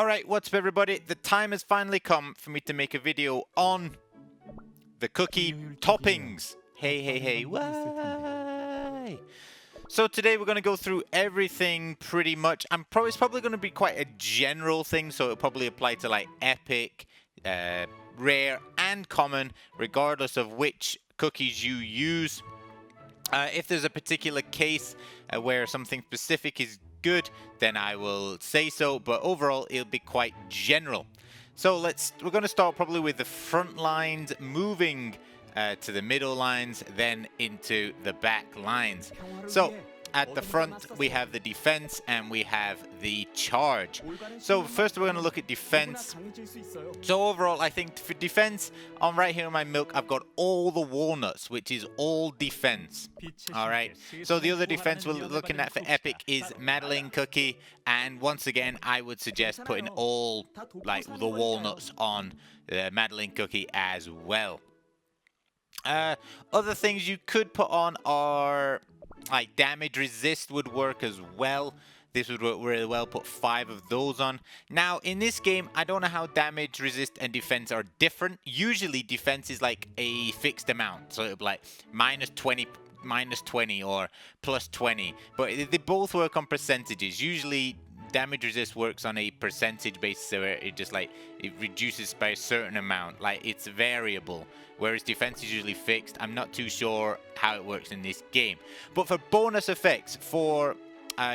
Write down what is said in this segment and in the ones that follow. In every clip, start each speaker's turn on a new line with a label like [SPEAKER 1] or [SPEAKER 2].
[SPEAKER 1] Alright, what's up everybody? The time has finally come for me to make a video on the cookie toppings. Hey, why? So today we're going to go through everything pretty much. It's probably going to be quite a general thing, so it'll probably apply to like epic, rare, and common, regardless of which cookies you use. If there's a particular case where something specific is good, then I will say so, but overall it'll be quite general. So we're going to start probably with the front lines, moving to the middle lines, then into the back lines. So at the front we have the defense and we have the charge. So first we're going to look at defense. So overall I think for defense, on right here in my milk I've got all the walnuts, which is all defense. Alright, so the other defense we're looking at for epic is Madeleine cookie, and once again I would suggest putting all like the walnuts on the Madeleine cookie as well. Other things you could put on are like damage resist would work as well. This would work really well. Put 5 of those on. Now in this game I don't know how damage resist and defense are different. Usually defense is like a fixed amount, so it'll be like minus 20 or plus 20, but they both work on percentages. Usually damage resist works on a percentage basis where it reduces by a certain amount, like it's variable, whereas defense is usually fixed. I'm not too sure how it works in this game. But for bonus effects for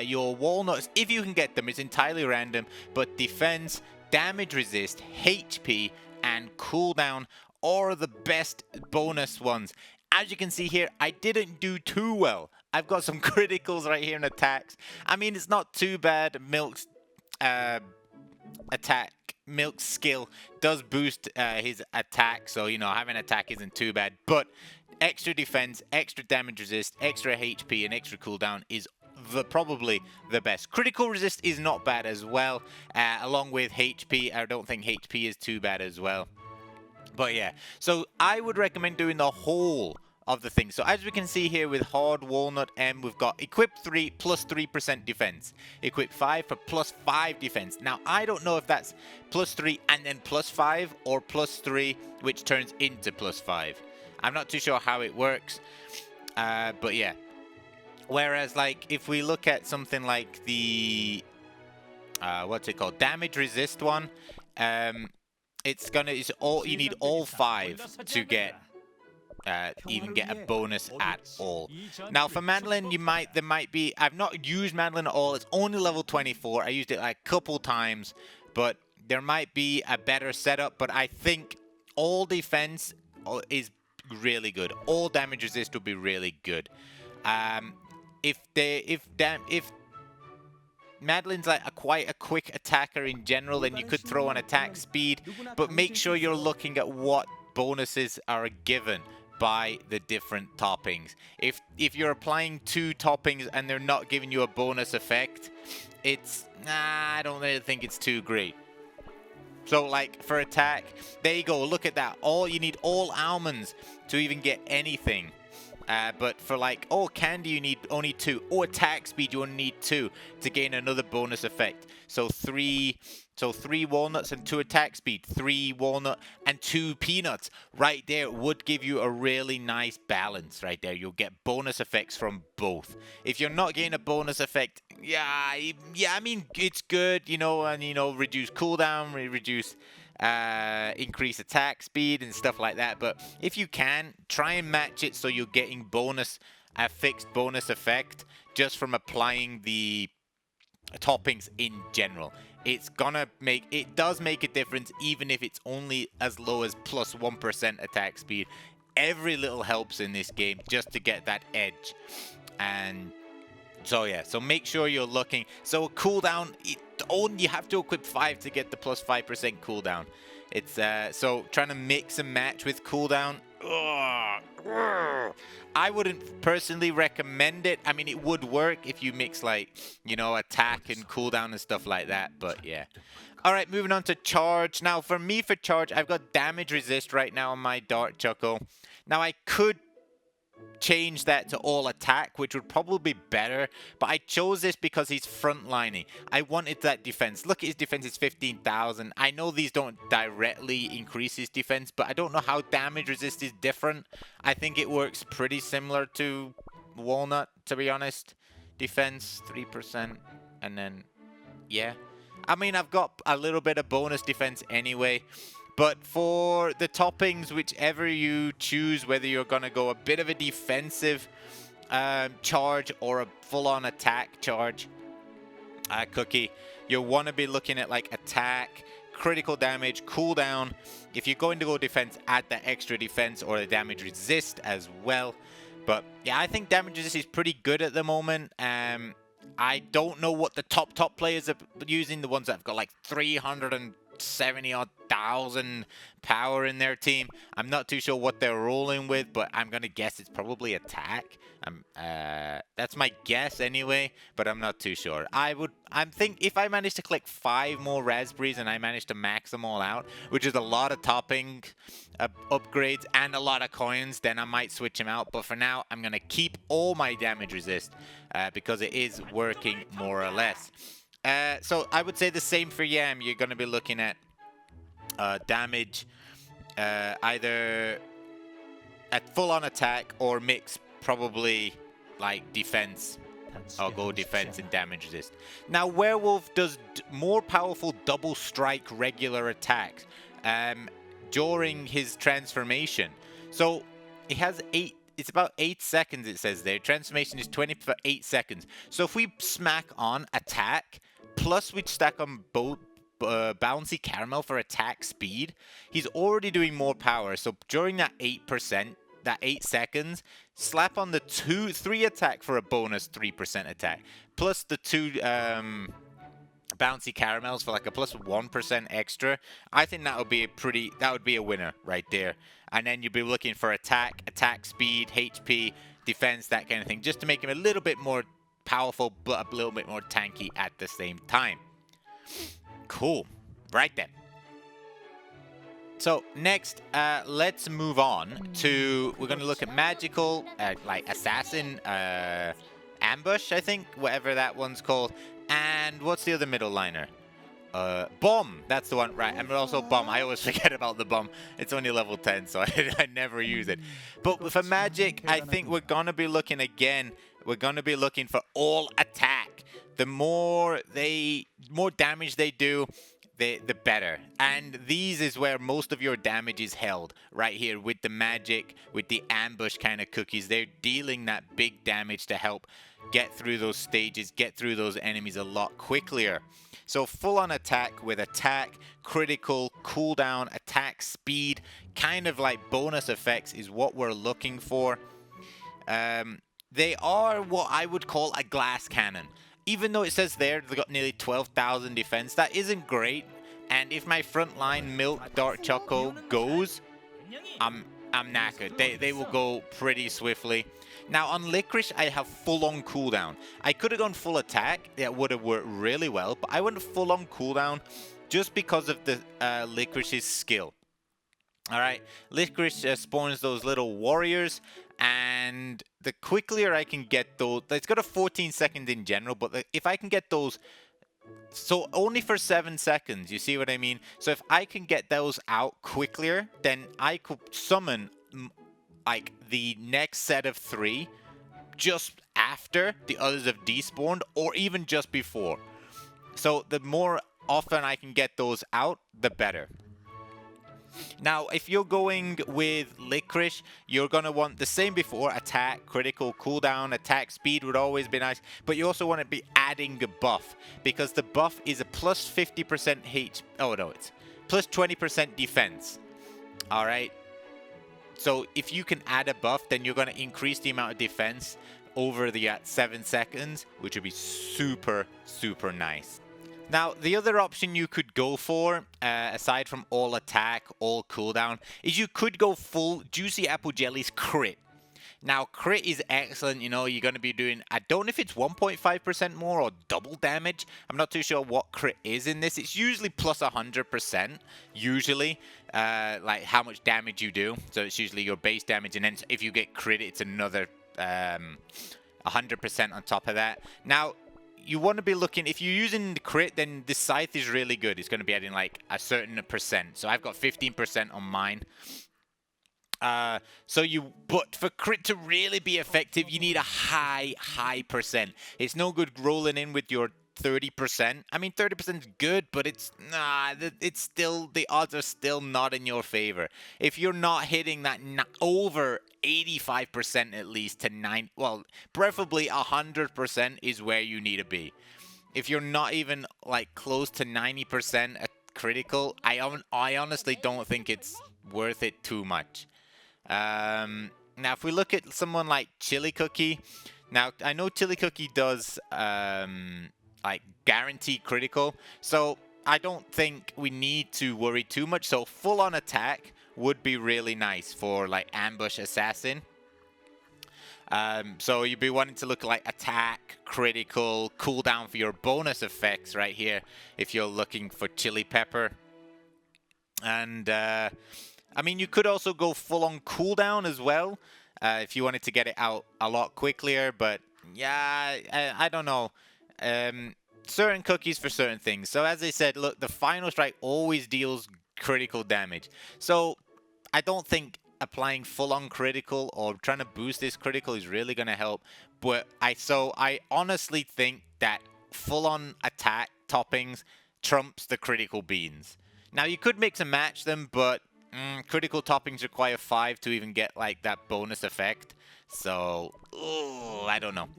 [SPEAKER 1] your walnuts, if you can get them, it's entirely random, but defense, damage resist, HP, and cooldown are the best bonus ones. As you can see here, I didn't do too well. I've got some criticals right here in attacks. I mean, it's not too bad. Milk's Milk's skill does boost his attack, so you know, having attack isn't too bad. But extra defense, extra damage resist, extra HP, and extra cooldown is probably the best. Critical resist is not bad as well, along with HP. I don't think HP is too bad as well. But yeah, so I would recommend doing the whole of the thing. So as we can see here with hard walnut M, we've got equip 3 plus 3% defense, equip 5 for plus 5 defense. Now I don't know if that's plus 3 and then plus 5 or plus 3 which turns into plus 5. I'm not too sure how it works, but yeah. Whereas like if we look at something like the what's it called, damage resist one, you need all 5 to get even get a bonus at all. Now for Madeleine, I've not used Madeleine at all. It's only level 24. I used it like a couple times, but there might be a better setup. But I think all defense is really good. All damage resist would be really good. If Madeleine's like quite a quick attacker in general, then you could throw on attack speed, but make sure you're looking at what bonuses are given by the different toppings. If you're applying 2 toppings and they're not giving you a bonus effect, I don't really think it's too great. So like for attack, there you go, look at that. You need all almonds to even get anything. But for like, candy you need only 2. Attack speed you only need 2 to gain another bonus effect. So 3 walnuts and 2 attack speed. 3 walnut and 2 peanuts. Right there would give you a really nice balance right there. You'll get bonus effects from both. If you're not getting a bonus effect, yeah, I mean, it's good, you know, and you know, reduce cooldown, reduce increase attack speed and stuff like that. But if you can, try and match it so you're getting a fixed bonus effect just from applying the toppings in general. It does make a difference, even if it's only as low as plus 1% attack speed. Every little helps in this game just to get that edge. And so yeah, so make sure you're looking. So cooldown, you have to equip 5 to get the plus 5% cooldown. It's so trying to mix and match with cooldown, I wouldn't personally recommend it. I mean, it would work if you mix like, you know, attack and cooldown and stuff like that, but yeah. Alright, moving on to charge. Now for me, for charge, I've got damage resist right now on my Dark Choco. Now I could change that to all attack, which would probably be better, but I chose this because he's frontlining. I wanted that defense. Look at his defense is 15,000. I know these don't directly increase his defense, but I don't know how damage resist is different. I think it works pretty similar to Walnut, to be honest. Defense 3%, and then yeah, I mean, I've got a little bit of bonus defense anyway. But for the toppings, whichever you choose, whether you're going to go a bit of a defensive charge or a full-on attack charge cookie, you'll want to be looking at like attack, critical damage, cooldown. If you're going to go defense, add that extra defense or the damage resist as well. But yeah, I think damage resist is pretty good at the moment. I don't know what the top players are using, the ones that have got like 370,000 power in their team. I'm not too sure what they're rolling with, but I'm gonna guess it's probably attack. That's my guess anyway, but I'm not too sure. I'm think if I manage to click 5 more raspberries and I manage to max them all out, which is a lot of topping upgrades and a lot of coins, then I might switch them out. But for now, I'm gonna keep all my damage resist because it is working more or less. So I would say the same for Yam. You're going to be looking at damage, either at full-on attack or mix, probably like defense. I'll go defense and damage resist. Now, Werewolf does more powerful double strike regular attacks during his transformation. So it has 8. It's about 8 seconds, it says there. Transformation is 20 for 8 seconds. So if we smack on attack, plus we stack on both bouncy caramel for attack speed, he's already doing more power. So during that 8%, that 8 seconds, slap on the 3 attack for a bonus 3% attack, plus the 2 bouncy caramels for like a plus 1% extra. I think that would be a winner right there. And then you'd be looking for attack speed, HP, defense, that kind of thing, just to make him a little bit more powerful, but a little bit more tanky at the same time. Cool. Right then. So next, let's move on to, we're going to look at magical, like assassin, ambush, I think, whatever that one's called. And what's the other middle liner? Bomb, that's the one, right? And also bomb. I always forget about the bomb. It's only level 10, so I never use it. But for magic, I think we're gonna be looking again. We're gonna be looking for all attack. The more damage they do, the better. And these is where most of your damage is held, right here with the magic, with the ambush kind of cookies. They're dealing that big damage to help get through those stages, get through those enemies a lot quicker. So full-on attack with attack, critical, cooldown, attack speed, kind of like bonus effects is what we're looking for. They are what I would call a glass cannon. Even though it says there they've got nearly 12,000 defense, that isn't great. And if my frontline Milk Dark Choco goes, I'm knackered. They will go pretty swiftly. Now on Licorice, I have full-on cooldown. I could have gone full attack. That would have worked really well, but I went full-on cooldown just because of the Licorice's skill. All right, Licorice spawns those little warriors, and the quicker I can get those, it's got a 14 seconds in general, but if I can get those, so only for 7 seconds, you see what I mean? So if I can get those out quicker, then I could summon like the next set of 3 just after the others have despawned, or even just before. So the more often I can get those out, the better. Now, if you're going with Licorice, you're going to want the same before, attack, critical, cooldown, attack speed would always be nice, but you also want to be adding a buff, because the buff is a plus 50% H, oh no, it's plus 20% defense. All right. So if you can add a buff, then you're going to increase the amount of defense over the 7 seconds, which would be super, super nice. Now, the other option you could go for, aside from all attack, all cooldown, is you could go full Juicy Apple Jelly's crit. Now, crit is excellent. You know, you're going to be doing, I don't know if it's 1.5% more or double damage. I'm not too sure what crit is in this. It's usually plus 100%, usually, like how much damage you do. So it's usually your base damage, and then if you get crit, it's another 100% on top of that. Now, you want to be looking, if you're using the crit, then the scythe is really good. It's going to be adding like a certain percent. So I've got 15% on mine. But for crit to really be effective, you need a high percent. It's no good rolling in with your 30%. I mean, 30% is good, but it's still, the odds are still not in your favor. If you're not hitting that over 85% at least to 9, well, preferably 100% is where you need to be. If you're not even like close to 90% at critical, I honestly don't think it's worth it too much. Now, if we look at someone like Chili Cookie, now I know Chili Cookie does like guarantee critical, so I don't think we need to worry too much. So full on attack would be really nice for like ambush assassin. So you'd be wanting to look like attack, critical, cooldown for your bonus effects right here if you're looking for chili pepper. And I mean, you could also go full-on cooldown as well, if you wanted to get it out a lot quicker, but yeah, I don't know. Certain cookies for certain things. So as I said, look, the final strike always deals critical damage. So I don't think applying full-on critical or trying to boost this critical is really going to help. But I honestly think that full-on attack toppings trumps the critical beans. Now, you could mix and match them, but critical toppings require 5 to even get like that bonus effect. So, I don't know.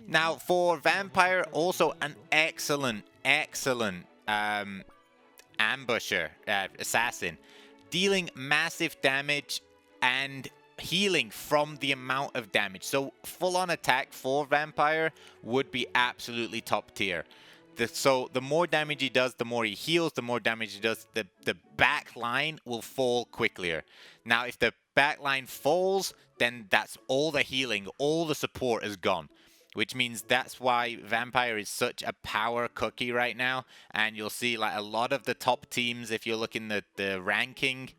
[SPEAKER 1] Now, for Vampire, also an excellent ambusher, assassin. Dealing massive damage and healing from the amount of damage. So, full-on attack for Vampire would be absolutely top tier. So the more damage he does, the more he heals, the more damage he does, the back line will fall quicker. Now, if the back line falls, then that's all the healing, all the support is gone. Which means that's why Vampire is such a power cookie right now. And you'll see like a lot of the top teams, if you're looking at the ranking,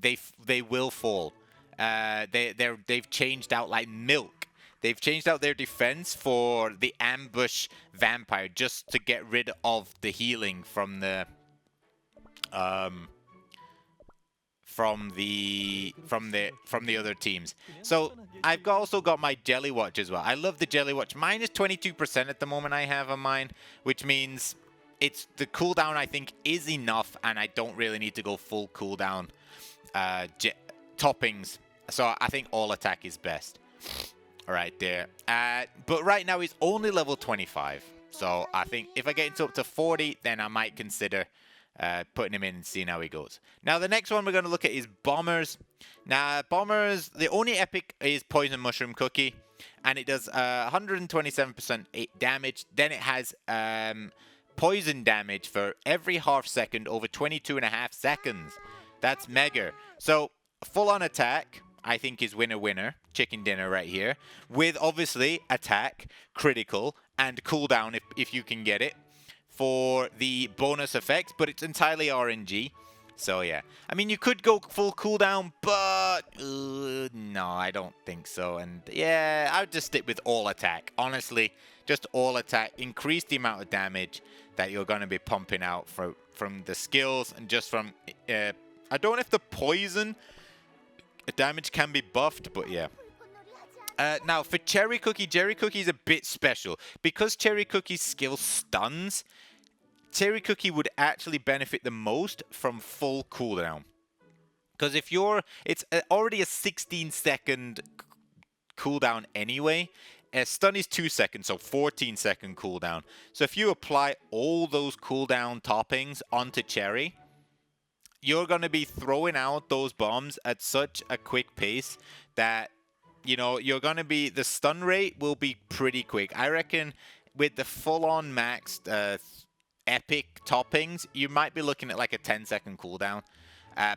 [SPEAKER 1] they will fall. They've changed out like milk. They've changed out their defense for the ambush Vampire just to get rid of the healing from the other teams. So I've also got my Jelly Watch as well. I love the Jelly Watch. Mine is 22% at the moment I have on mine, which means it's the cooldown I think is enough, and I don't really need to go full cooldown toppings. So I think all attack is best. Right there. But right now he's only level 25. So I think if I get up to 40, then I might consider putting him in and seeing how he goes. Now the next one we're going to look at is Bombers. Now Bombers, the only epic is Poison Mushroom Cookie. And it does 127% damage. Then it has poison damage for every half second over 22.5 seconds. That's mega. So full on attack, I think is winner, chicken dinner right here, with obviously attack, critical, and cooldown if you can get it for the bonus effects, but it's entirely RNG. So yeah, I mean you could go full cooldown, but no, I don't think so. And yeah, I would just stick with all attack. Honestly, just all attack. Increase the amount of damage that you're going to be pumping out from the skills and just from. I don't know if the poison damage can be buffed, but yeah. Now for Cherry Cookie is a bit special. Because Cherry Cookie's skill stuns, Cherry Cookie would actually benefit the most from full cooldown. Because if it's already a 16-second cooldown anyway. Stun is 2 seconds, so 14-second cooldown. So if you apply all those cooldown toppings onto Cherry, you're going to be throwing out those bombs at such a quick pace that, you know, you're going to be, the stun rate will be pretty quick. I reckon with the full-on maxed epic toppings, you might be looking at like a 10-second cooldown.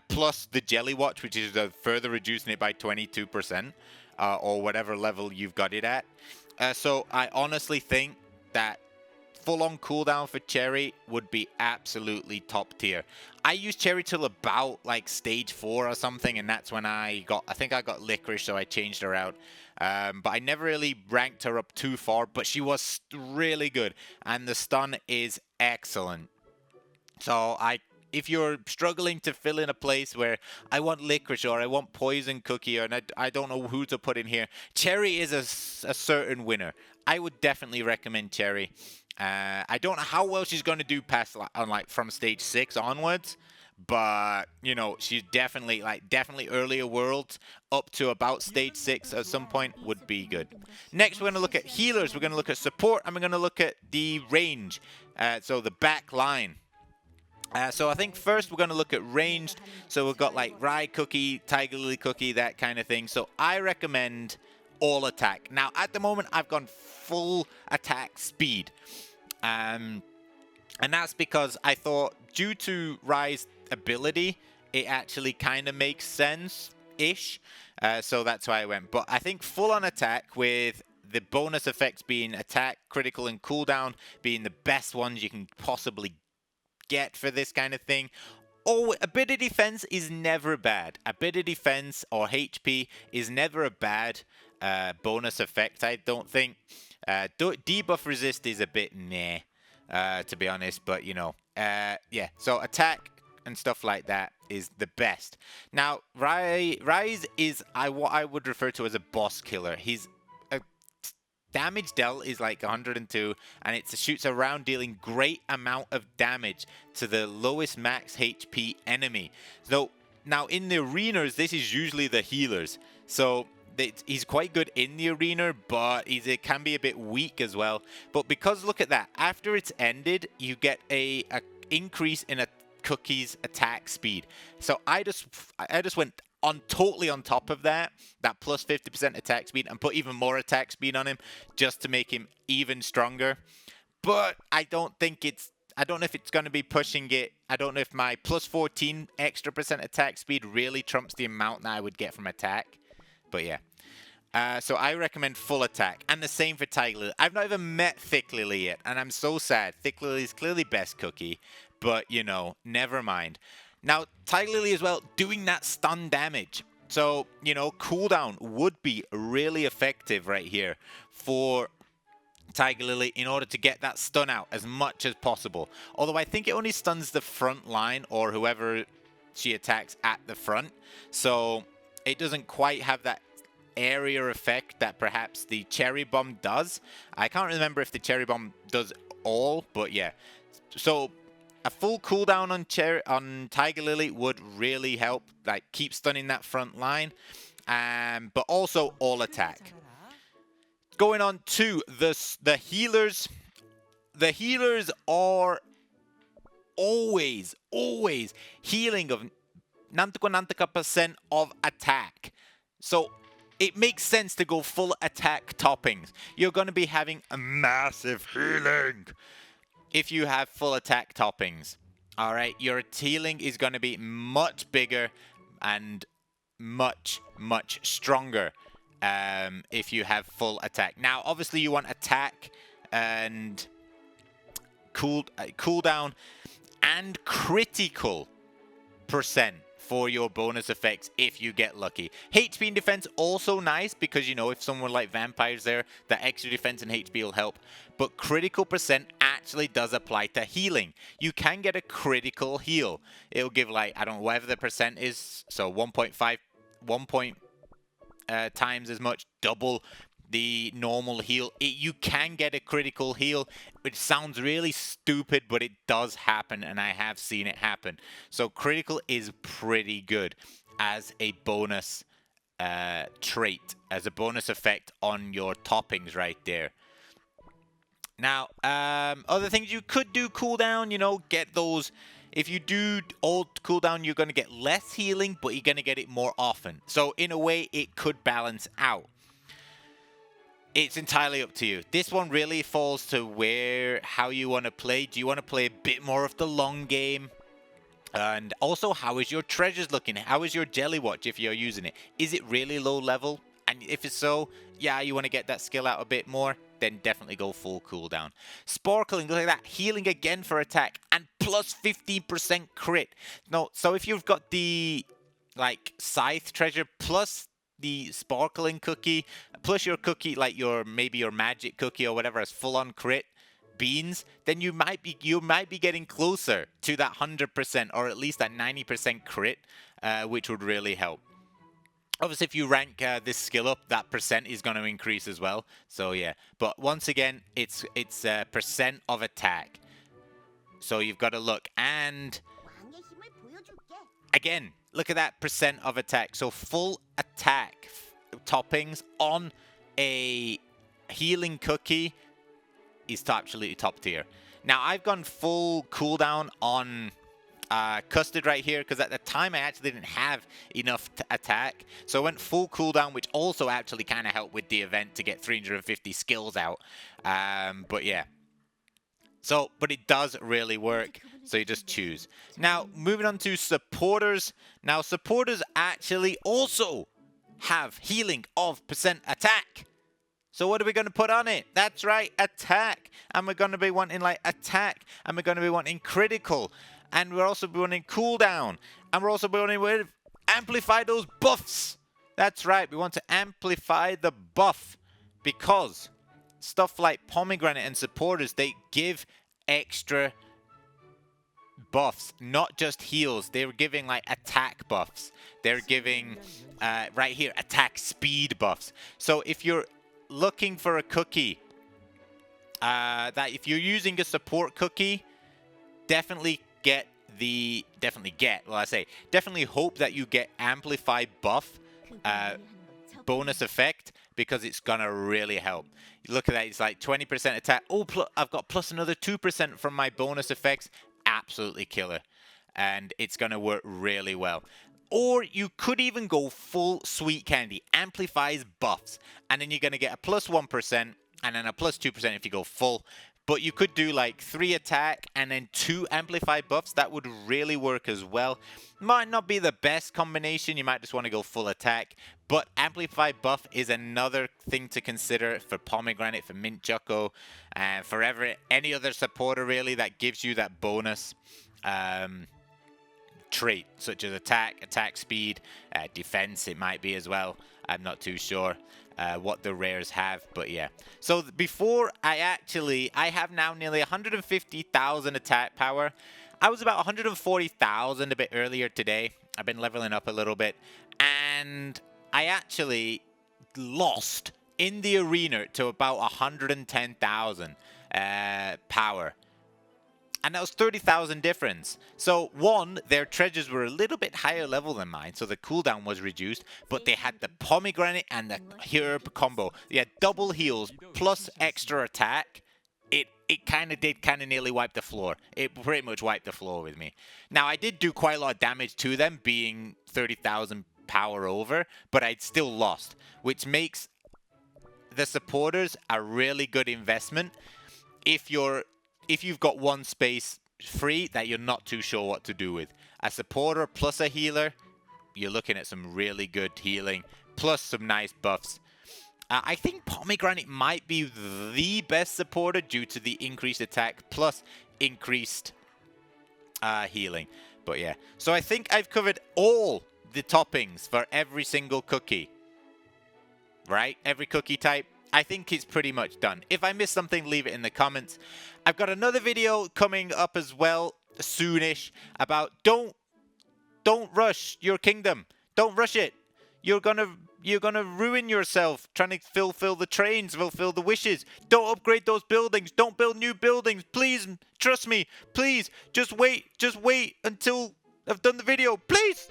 [SPEAKER 1] Plus the Jelly Watch, which is further reducing it by 22%. or whatever level you've got it at. So I honestly think that full-on cooldown for Cherry would be absolutely top tier. I used Cherry till about like stage 4 or something, and that's when I think I got Licorice, so I changed her out. But I never really ranked her up too far, but she was really good, and the stun is excellent. So if you're struggling to fill in a place where I want Licorice or I want Poison Cookie, or I don't know who to put in here, Cherry is a certain winner. I would definitely recommend Cherry. I don't know how well she's going to do past from stage 6 onwards, but you know, she's definitely earlier worlds up to about stage 6 at some point would be good. Next, we're going to look at healers, we're going to look at support, and we're going to look at the range, so the back line. So I think first we're going to look at ranged. So we've got like Rye Cookie, Tiger Lily Cookie, that kind of thing. So I recommend all attack. Now at the moment I've gone full attack speed. And that's because I thought due to Rye's ability, it actually kind of makes sense-ish. So that's why I went. But I think full on attack with the bonus effects being attack, critical, and cooldown being the best ones you can possibly get for this kind of thing. Oh, a bit of defense is never bad. A bit of defense or HP is never a bad bonus effect, I don't think. Debuff resist is a bit meh, to be honest, but you know, yeah. So attack and stuff like that is the best. Now, Rise is what I would refer to as a boss killer. He's damage dealt is like 102, and it shoots around, dealing great amount of damage to the lowest max HP enemy. So now in the arenas, this is usually the healers. So he's quite good in the arena, but it can be a bit weak as well. But because look at that, after it's ended, you get a increase in a Cookie's attack speed. So I just went totally on top of that plus 50% attack speed, and put even more attack speed on him just to make him even stronger. But I don't know if it's going to be pushing it. I don't know if my plus 14 extra % attack speed really trumps the amount that I would get from attack. But yeah. So I recommend full attack, and the same for Tiger Lily. I've not even met Thick Lily yet, and I'm so sad. Thick Lily is clearly best Cookie, but you know, never mind. Now, Tiger Lily as well, doing that stun damage. So, you know, cooldown would be really effective right here for Tiger Lily in order to get that stun out as much as possible. Although I think it only stuns the front line or whoever she attacks at the front. So it doesn't quite have that area effect that perhaps the Cherry Bomb does. I can't remember if the Cherry Bomb does all, but yeah. So a full cooldown on Tiger Lily would really help, like keep stunning that front line, but also all attack. Going on to the healers. The healers are always healing of nantika% of attack. So it makes sense to go full attack toppings. You're going to be having a massive healing if you have full attack toppings. All right, your healing is going to be much bigger and much stronger if you have full attack. Now, obviously, you want attack and cooldown and critical % for your bonus effects if you get lucky. HP and defense also nice because, you know, if someone like vampires there, the extra defense and HP will help. But critical % actually does apply to healing. You can get a critical heal. It'll give like, I don't know, whatever the % is. So 1.5 times as much, double the normal heal. You can get a critical heal, which sounds really stupid, but it does happen, and I have seen it happen. So critical is pretty good as a bonus trait, as a bonus effect on your toppings right there. Now, other things you could do cooldown, you know, get those. If you do old cooldown, you're going to get less healing, but you're going to get it more often. So in a way, it could balance out. It's entirely up to you. This one really falls to how you want to play. Do you want to play a bit more of the long game? And also, how is your treasures looking? How is your Jelly Watch if you're using it? Is it really low level? And if it's so, yeah, you want to get that skill out a bit more, then definitely go full cooldown. Sparkling, look at that. Healing again for attack and plus 15% crit. No, so if you've got the like Scythe treasure plus the sparkling cookie, plus your cookie, like maybe your magic cookie or whatever, has full on crit beans, then you might be getting closer to that 100% or at least that 90% crit, which would really help. Obviously, if you rank this skill up, that percent is going to increase as well. So yeah, but once again, it's percent of attack. So you've got to look, and again, look at that percent of attack. So full attack toppings on a healing cookie is absolutely top tier. Now I've gone full cooldown on custard right here because at the time I actually didn't have enough attack, so I went full cooldown, which also actually kind of helped with the event to get 350 skills out. But yeah, so but it does really work, so you just choose. Now moving on to supporters. Now supporters actually also have healing of percent attack. So what are we going to put on it? That's right, attack. And we're going to be wanting like attack, and we're going to be wanting critical, and we're also wanting cooldown, and we're also wanting to amplify those buffs. That's right, we want to amplify the buff because stuff like Pomegranate and supporters, they give extra buffs, not just heals. They're giving like attack buffs. They're giving right here attack speed buffs. So if you're looking for a cookie that if you're using a support cookie, definitely hope that you get amplify buff bonus effect, because it's gonna really help. Look at that, it's like 20% attack. Oh, I've got plus another 2% from my bonus effects. Absolutely killer, and it's gonna work really well. Or you could even go full sweet candy, amplifies buffs, and then you're going to get a plus 1% and then a plus 2% if you go full. But you could do like 3 attack and then 2 amplify buffs. That would really work as well. Might not be the best combination. You might just want to go full attack. But amplify buff is another thing to consider for Pomegranate, for Mint Choco, and for any other supporter really that gives you that bonus trait, such as attack speed, defense it might be as well. I'm not too sure what the rares have, but yeah. So before I have now nearly 150,000 attack power. I was about 140,000 a bit earlier today. I've been leveling up a little bit, and I actually lost in the arena to about 110,000 power. And that was 30,000 difference. So one, their treasures were a little bit higher level than mine, so the cooldown was reduced, but they had the Pomegranate and the herb combo. They had double heals plus extra attack. It kind of nearly wiped the floor. It pretty much wiped the floor with me. Now, I did do quite a lot of damage to them, being 30,000 power over, but I'd still lost, which makes the supporters a really good investment if you've got one space free that you're not too sure what to do with. A supporter plus a healer, you're looking at some really good healing, plus some nice buffs. I think Pomegranate might be the best supporter due to the increased attack plus increased healing. But yeah, so I think I've covered all the toppings for every single cookie. Right? Every cookie type. I think it's pretty much done. If I missed something, leave it in the comments. I've got another video coming up as well, soonish, about don't rush your kingdom. Don't rush it. You're gonna ruin yourself trying to fulfill the trains, fulfill the wishes. Don't upgrade those buildings. Don't build new buildings. Please, trust me. Please, just wait until I've done the video. Please.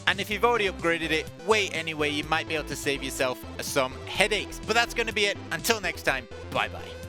[SPEAKER 1] And if you've already upgraded it, wait anyway. You might be able to save yourself some headaches. But that's going to be it. Until next time, bye-bye.